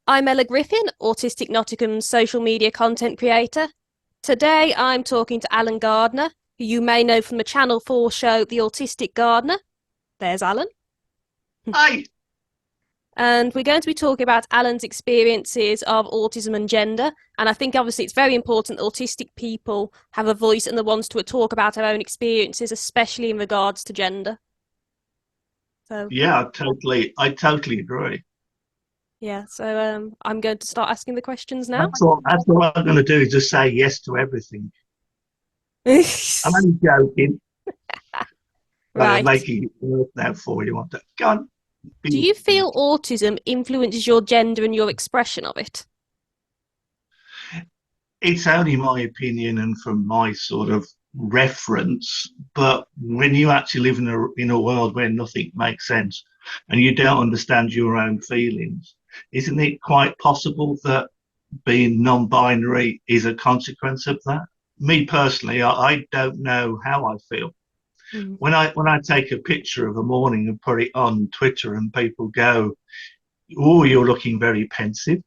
I'm Ella Griffin, Autistic Nottingham's social media content creator. Today I'm talking to Alan Gardner, who you may know from the Channel 4 show The Autistic Gardener. There's Alan. Hi. And we're going to be talking about Alan's experiences of autism and gender. And I think obviously it's very important that autistic people have a voice and the ones to talk about our own experiences, especially in regards to gender. So Yeah, I totally agree. yeah, so I'm going to start asking the questions now. That's all I'm going to do is just say yes to everything. I'm only joking. I'm Right. making it work now for you. Go on. Do you feel autism influences your gender and your expression of it? It's only my opinion and from my sort of reference, but when you actually live in a world where nothing makes sense and you don't understand your own feelings, isn't it quite possible that being non-binary is a consequence of that? Me personally, I don't know how I feel. Mm. When I take a picture of a morning and put it on Twitter and people go, "Oh, you're looking very pensive,"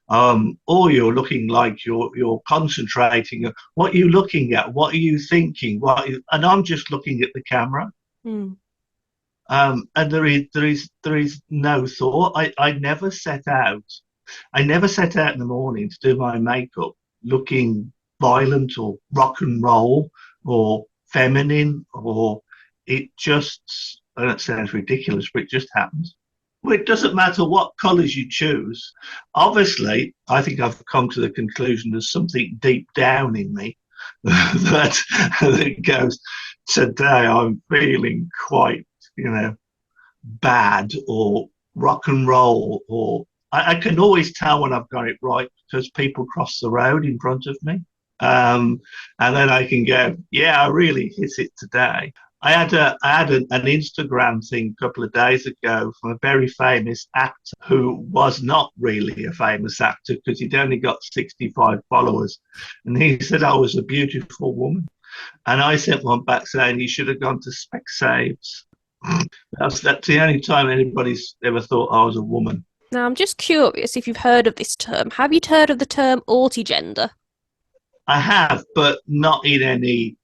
or "You're looking like you're concentrating." What are you looking at? What are you thinking? And I'm just looking at the camera. Mm. And there is no thought. I never set out. I never set out in the morning to do my makeup looking violent or rock and roll or feminine, or it just, and it sounds ridiculous, but it just happens. Well, it doesn't matter what colours you choose. Obviously, I think I've come to the conclusion there's something deep down in me that goes, today I'm feeling quite, bad or rock and roll, or I can always tell when I've got it right because people cross the road in front of me. And then I can go, yeah, I really hit it today. I had an Instagram thing a couple of days ago from a very famous actor who was not really a famous actor because he'd only got 65 followers. And he said I was a beautiful woman. And I sent one back saying he should have gone to Specsavers. That's the only time anybody's ever thought I was a woman. Now, I'm just curious if you've heard of this term. Have you heard of the term autigender? I have, but not in any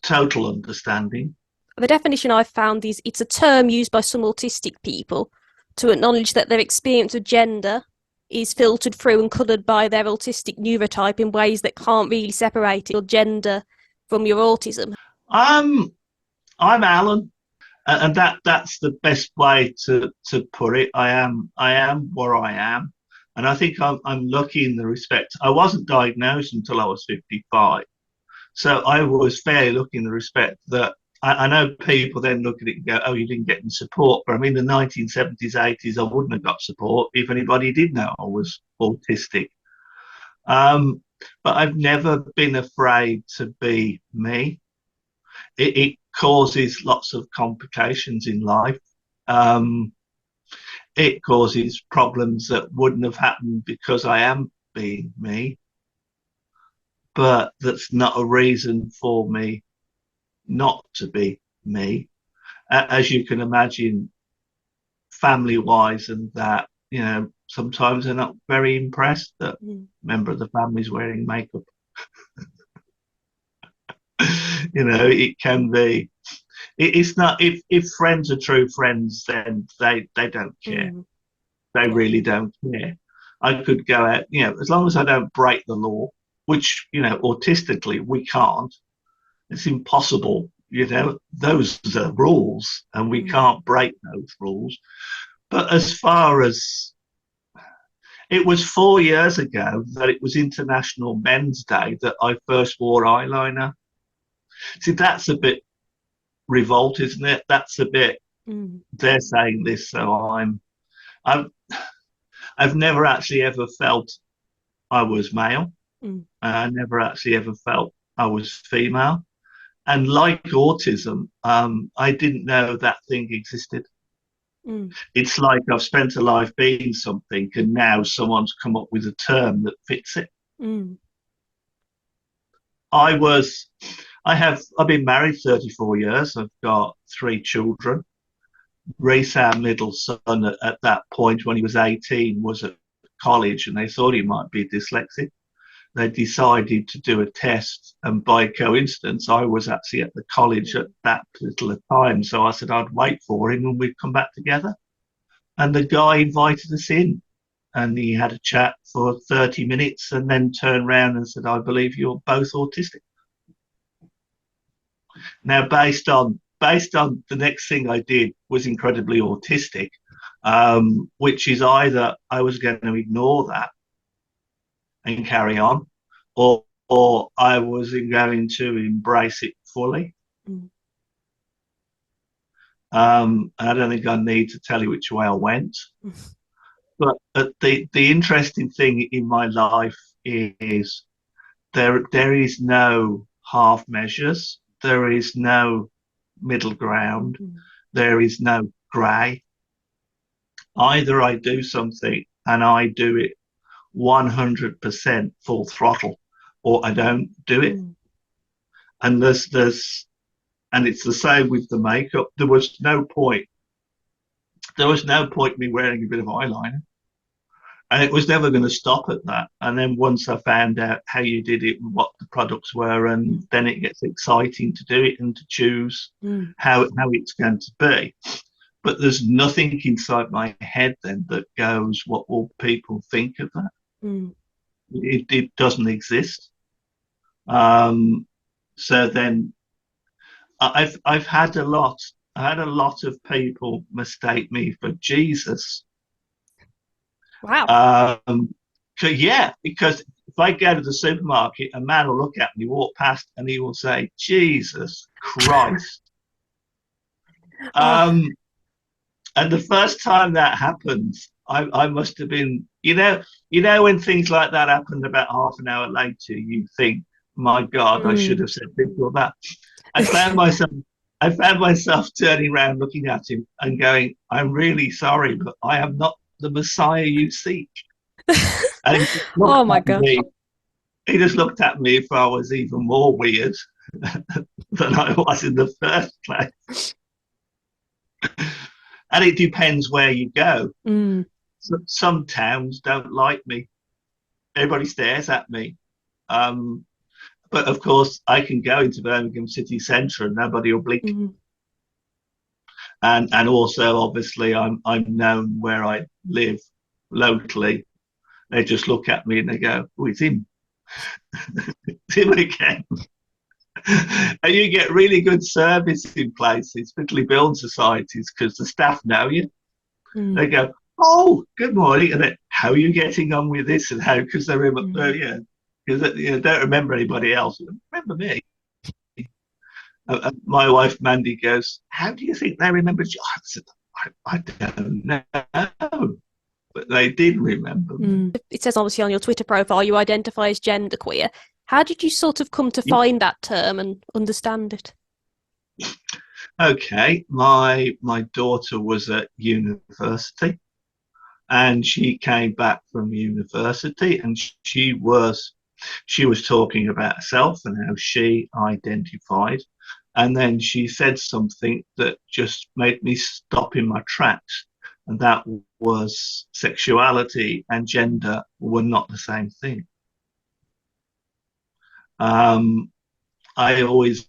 total understanding. The definition I've found is it's a term used by some autistic people to acknowledge that their experience of gender is filtered through and coloured by their autistic neurotype in ways that can't really separate your gender from your autism. I'm I'm Alan, and that's the best way to put it. I am where I am, and I think I'm lucky in the respect I wasn't diagnosed until I was 55. So I was fairly lucky in the respect that I know people then look at it and go, "Oh, you didn't get any support." But I mean, the 1970s, 80s, I wouldn't have got support if anybody did know I was autistic. Um, but I've never been afraid to be me. It causes lots of complications in life. Um, it causes problems that wouldn't have happened because I am being me, but that's not a reason for me not to be me. As you can imagine, family wise, and that, sometimes they're not very impressed that a Mm. member of the family's wearing makeup. It can be. It's not, if friends are true friends, then they don't care. Mm. They Yeah. really don't care. I could go out, as long as I don't break the law, which, autistically we can't. It's impossible. Those are rules, and we Mm. can't break those rules. But as far as, it was 4 years ago that it was International Men's Day that I first wore eyeliner. See, that's a bit revolt, isn't it? That's a bit, Mm. they're saying this, so I've, I've never actually ever felt I was male. Mm. I never actually ever felt I was female. And like autism, I didn't know that thing existed. Mm. It's like I've spent a life being something, and now someone's come up with a term that fits it. Mm. I was, I've been married 34 years. I've got three children. Reese, our middle son, at that point when he was 18, was at college and they thought he might be dyslexic. They decided to do a test, and by coincidence, I was actually at the college at that particular time. So I said I'd wait for him and we'd come back together. And the guy invited us in, and he had a chat for 30 minutes and then turned around and said, I believe you're both autistic. Now, based on the next thing I did was incredibly autistic, which is either I was going to ignore that and carry on, or I was going to embrace it fully. I don't think I need to tell you which way I went. But the interesting thing in my life is there is no half measures. There is no middle ground. There is no grey. Either I do something and I do it 100% full throttle, or I don't do it. And and it's the same with the makeup. There was no point me wearing a bit of eyeliner. And it was never going to stop at that. And then once I found out how you did it and what the products were, and then it gets exciting to do it and to choose how it's going to be. But there's nothing inside my head then that goes, what will people think of that? It doesn't exist. So then I've had a lot of people mistake me for Jesus. Wow. So yeah, because if I go to the supermarket, a man will look at me, walk past, and he will say, Jesus Christ. And the first time that happened, I must have been, when things like that happened about half an hour later, you think, my God, I should have said this or that. I found myself turning around, looking at him and going, I'm really sorry, but I am not the Messiah you seek. And oh my God. He just looked at me if I was even more weird than I was in the first place. And it depends where you go. Some towns don't like me. Everybody stares at me. But of course, I can go into Birmingham city centre and nobody will blink. And also, obviously, I'm known where I live locally. They just look at me and they go, "Oh, it's him." It's him again. And you get really good service in places, particularly building societies, because the staff know you. They go, "Oh, good morning," and then, "How are you getting on with this?" And how, because they remember, because don't remember anybody else. Remember me. My wife Mandy goes, "How do you think they remembered you?" I said, I don't know, but they did remember me. It says obviously on your Twitter profile you identify as genderqueer. How did you sort of come to find that term and understand it? Okay, my daughter was at university, and she came back from university, and she was talking about herself and how she identified. And then she said something that just made me stop in my tracks. And that was sexuality and gender were not the same thing. I always,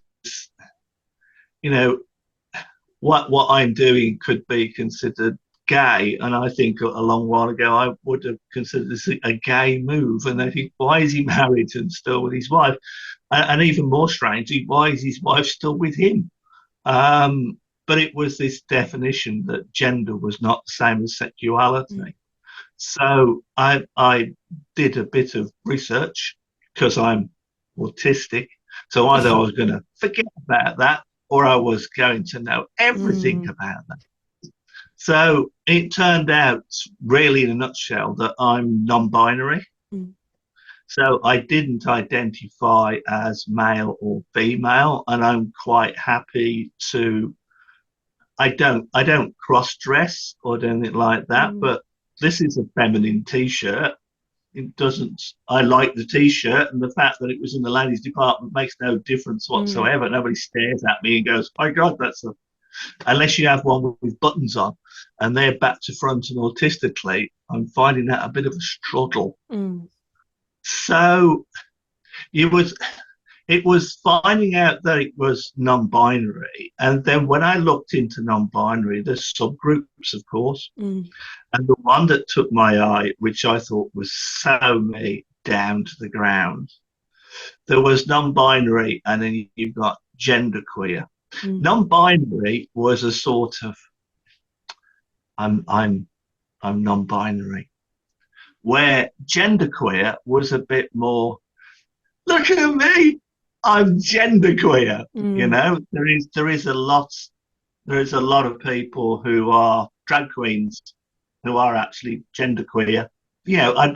what I'm doing could be considered gay. And I think a long while ago, I would have considered this a gay move. And I think, why is he married and still with his wife? And even more strangely, why is his wife still with him? But it was this definition that gender was not the same as sexuality. So I did a bit of research because I'm autistic. So either I was going to forget about that or I was going to know everything about that. So it turned out, really in a nutshell, that I'm non-binary. So I didn't identify as male or female, and I'm quite happy to. I don't cross-dress or anything like that, but this is a feminine T-shirt. It doesn't. I like the T-shirt, and the fact that it was in the ladies' department makes no difference whatsoever. Nobody stares at me and goes, "My God, that's a unless you have one with buttons on and they're back to front and autistically, I'm finding that a bit of a struggle. So it was finding out that it was non-binary, and then when I looked into non-binary, there's subgroups, of course, and the one that took my eye, which I thought was so me down to the ground, there was non-binary, and then you've got genderqueer. Non-binary was a sort of I'm non-binary, where genderqueer was a bit more, look at me, I'm genderqueer. You know, there is a lot of people who are drag queens who are actually genderqueer. You know,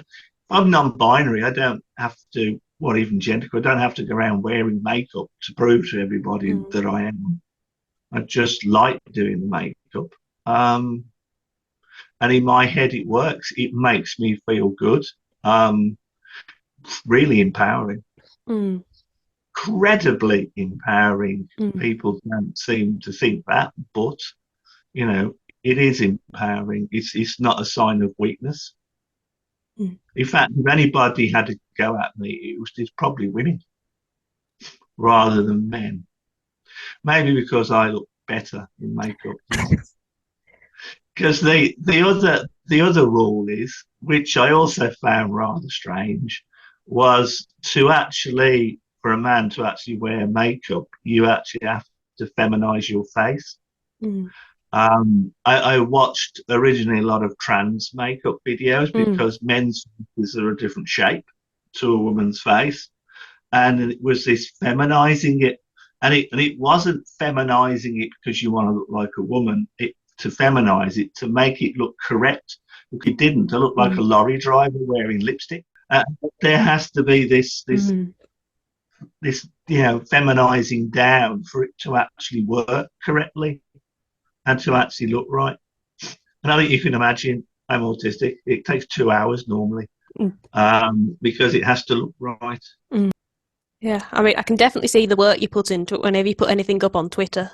I'm non-binary. I don't have to, what even genderqueer, I don't have to go around wearing makeup to prove to everybody that I am. I just like doing the makeup. And in my head, it works. It makes me feel good. Really empowering. Incredibly empowering. People don't seem to think that, but, you know, it is empowering. It's not a sign of weakness. In fact, if anybody had to go at me, it's probably women rather than men. Maybe because I look better in makeup. Because the other rule is, which I also found rather strange, was to actually, for a man to actually wear makeup, you actually have to feminize your face. I watched originally a lot of trans makeup videos because men's faces are a different shape to a woman's face, and it was this feminizing it, and it wasn't feminizing it because you want to look like a woman. To feminize it, to make it look correct. Look, it didn't. I looked like a lorry driver wearing lipstick. There has to be this feminizing down for it to actually work correctly and to actually look right. And I think you can imagine, I'm autistic. It takes 2 hours normally because it has to look right. Yeah, I mean, I can definitely see the work you put into it whenever you put anything up on Twitter.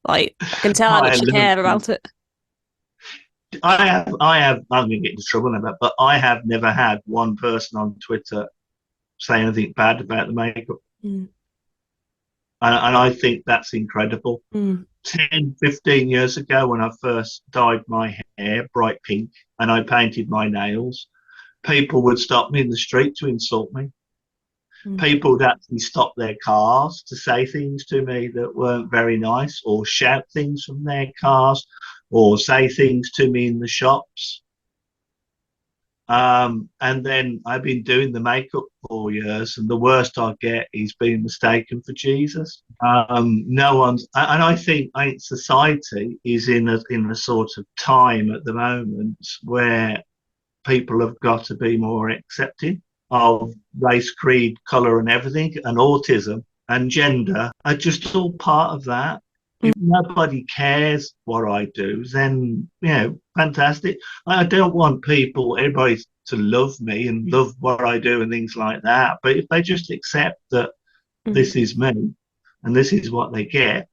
Like, I can tell how much you care about it. I'm going to get into trouble about that, but I have never had one person on Twitter say anything bad about the makeup. And I think that's incredible. 10, 15 years ago, when I first dyed my hair bright pink and I painted my nails, people would stop me in the street to insult me. People would actually stop their cars to say things to me that weren't very nice, or shout things from their cars, or say things to me in the shops. And then I've been doing the makeup 4 years, and the worst I get is being mistaken for Jesus. No one's, and I think society is in a sort of time at the moment where people have got to be more accepting of race, creed, colour and everything, and autism and gender are just all part of that. If nobody cares what I do, then, you know, fantastic. I don't want everybody to love me and love what I do and things like that. But if they just accept that this is me and this is what they get,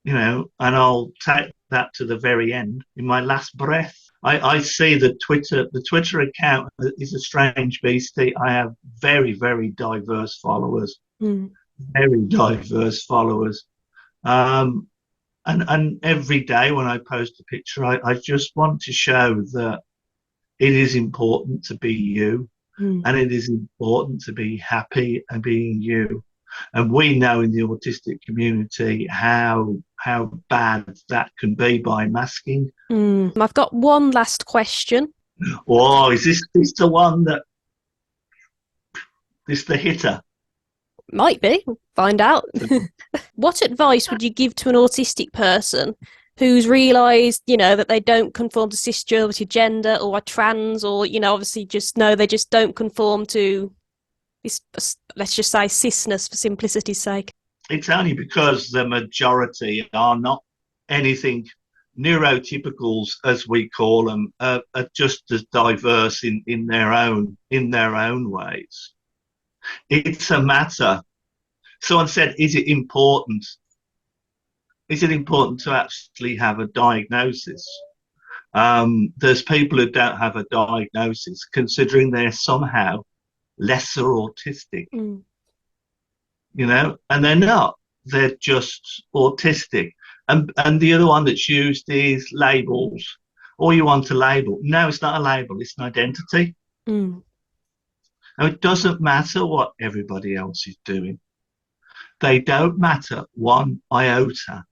you know, and I'll take that to the very end in my last breath. I see the Twitter account is a strange beastie. I have very, very diverse followers, very diverse followers. And every day when I post a picture, I just want to show that it is important to be you, and it is important to be happy and being you. And we know in the autistic community how bad that can be by masking. I've got one last question. Oh, is this the one that this the hitter? Might be. We'll find out. What advice would you give to an autistic person who's realised, you know, that they don't conform to cisgender gender or are trans, or, you know, obviously just know they just don't conform to this, let's just say, cisness for simplicity's sake? It's only because the majority are not anything. Neurotypicals, as we call them, are just as diverse in their own ways. It's a matter. Someone said, is it important is it important to actually have a diagnosis? There's people who don't have a diagnosis, considering they're somehow lesser autistic, Mm. and they're not. They're just autistic. And the other one that's used is labels. Or you want a label. No, it's not a label, it's an identity. Mm. And it doesn't matter what everybody else is doing. They don't matter one iota.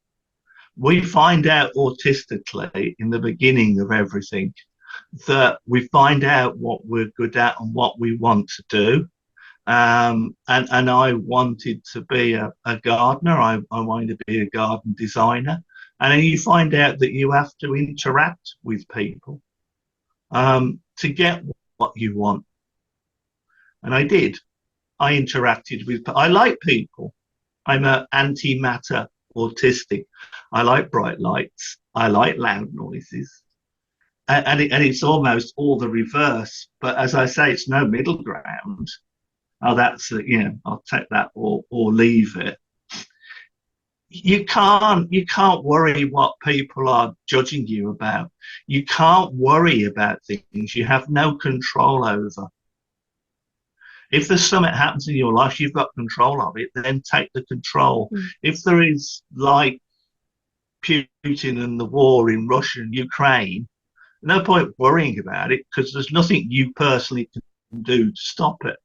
We find out autistically in the beginning of everything that we find out what we're good at and what we want to do. And I wanted to be a gardener. I wanted to be a garden designer. And then you find out that you have to interact with people to get what you want. And I did. I interacted with. I like people. I'm an antimatter autistic. I like bright lights. I like loud noises. And it's almost all the reverse. But as I say, it's no middle ground. Oh, that's I'll take that or leave it. You can't worry what people are judging you about. You can't worry about things you have no control over. If there's something happens in your life, you've got control of it, then take the control. Mm. If there is, like, Putin and the war in Russia and Ukraine, no point worrying about it because there's nothing you personally can do to stop it.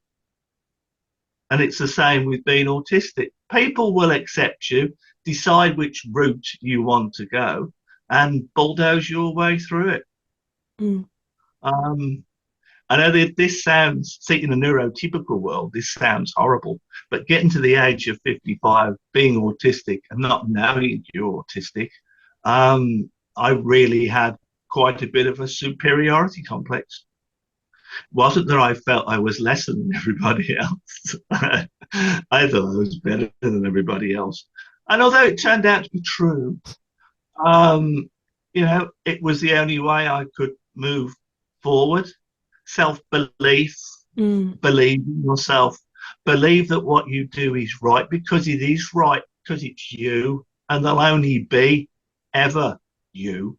And it's the same with being autistic. People will accept you, decide which route you want to go, and bulldoze your way through it. Mm. I know that this sounds, see, in a neurotypical world, this sounds horrible, but getting to the age of 55, being autistic and not knowing you're autistic, I really had quite a bit of a superiority complex. It wasn't that I felt I was lesser than everybody else. I thought I was better than everybody else. And although it turned out to be true, it was the only way I could move forward. Self-belief, believe in yourself, believe that what you do is right because it is right, because it's you, and there'll only be ever you.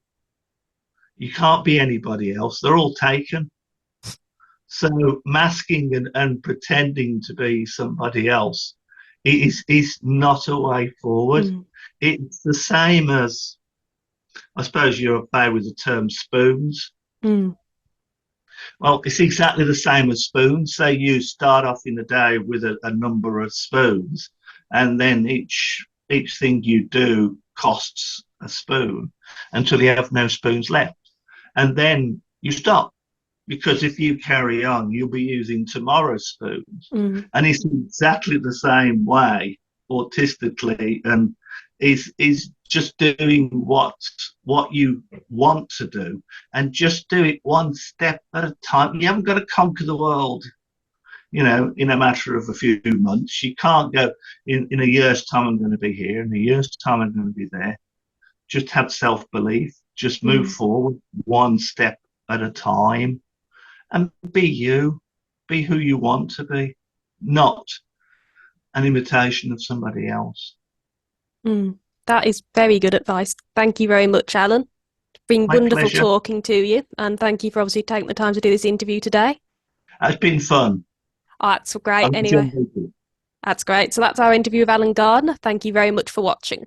You can't be anybody else. They're all taken. So masking and pretending to be somebody else is not a way forward. Mm. It's the same as, I suppose you're familiar with the term spoons. Mm. Well, it's exactly the same as spoons. Say you start off in the day with a number of spoons, and then each thing you do costs a spoon until you have no spoons left. And then you stop, because if you carry on, you'll be using tomorrow's spoons. Mm. And it's exactly the same way autistically, and is just doing what you want to do, and just do it one step at a time. You haven't got to conquer the world, in a matter of a few months. You can't go in a year's time I'm going to be here, in a year's time I'm going to be there. Just have self-belief, just move forward one step at a time, and be you, be who you want to be, not an imitation of somebody else. Mm. That is very good advice. Thank you very much, Alan. It's been My wonderful pleasure. talking to you, and thank you for obviously taking the time to do this interview today. It's been fun. Oh, that's great. I've Anyway, enjoyed it. that's great. So that's our interview with Alan Gardner. Thank you very much for watching.